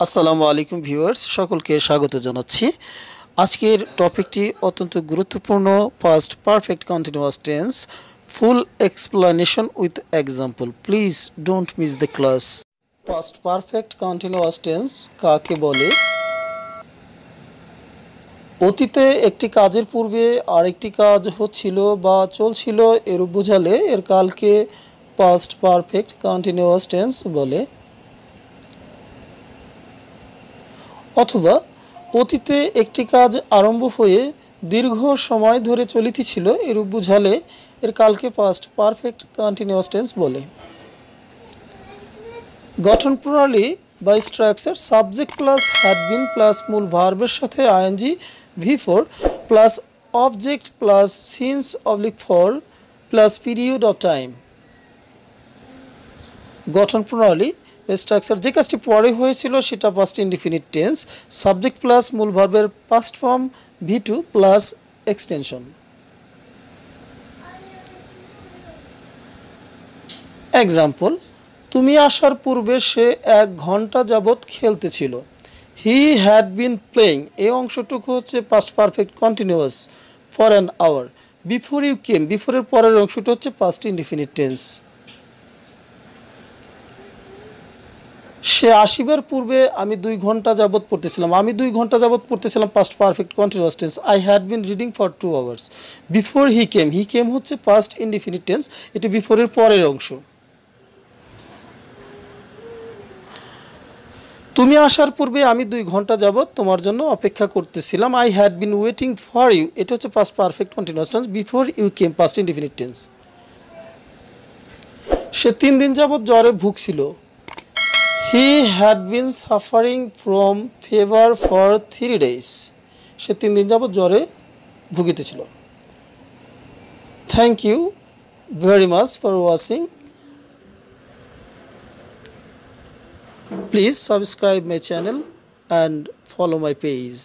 আসসালামু আলাইকুম ভিউয়ার্স, সকলকে স্বাগত জানাচ্ছি। আজকের টপিকটি অত্যন্ত গুরুত্বপূর্ণ। Past perfect continuous tense, full explanation with example. Please don't miss the class. Past perfect continuous tense কাকে বলে? অতীতে একটি কাজের পূর্বে আরেকটি কাজ হচ্ছিল বা চলছিল এরূপ বোঝালে এর কালকে পাস্ট পারফেক্ট কন্টিনিউয়াস টেন্স বলে। অথবা অতীতে একটি কাজ আরম্ভ হয়ে দীর্ঘ সময় ধরে চলিতেছিল এরূপ বুঝালে এর কালকে পাস্ট পারফেক্ট কন্টিনিউয়াস টেন্স বলে। গঠন প্রণালী বা structure: subject plus had been plus মূল ভার্বের সাথে ING V4 plus object plus since oblique for plus period of time. গঠন প্রণালী স্ট্রাকচার: যে কাজটি পরে হয়েছিল সেটা past indefinite tense. Subject plus মূল ভার্বের past form V2 plus extension. Example: তুমি আসার পূর্বে সে 1 ঘন্টা যাবৎ খেলতেছিল। হি হ্যাড বিন প্লেইং, এই অংশটুকু হচ্ছে past perfect continuous for an hour. Before you came, বিফোরের পরের অংশটা হচ্ছে পাস্ট ইনডিফিনিট টেন্স। সে আসিবার পূর্বে আমি 2 ঘন্টা যাবৎ পড়তেছিলাম। আমি 2 ঘন্টা যাবৎ পড়তেছিলাম past perfect continuous tense. I had been reading for 2 hours. Before he came, he came হচ্ছে পাস্ট ইনডিফিনিট টেন্স, এটি বিফোরের পরের অংশ। তুমি আসার পূর্বে আমি 2 ঘন্টা যাবৎ তোমার জন্য অপেক্ষা করতেছিলাম। I had been waiting for you, এটা হচ্ছে past perfect continuous tense. Before you came past indefinite tense. সে 3 দিন যাবৎ জ্বরে ভুগছিল। He had been suffering from fever for 3 days. সে 3 দিন যাবৎ জ্বরে ভুগিতেছিল। Thank you very much for watching. Please subscribe my channel and follow my page.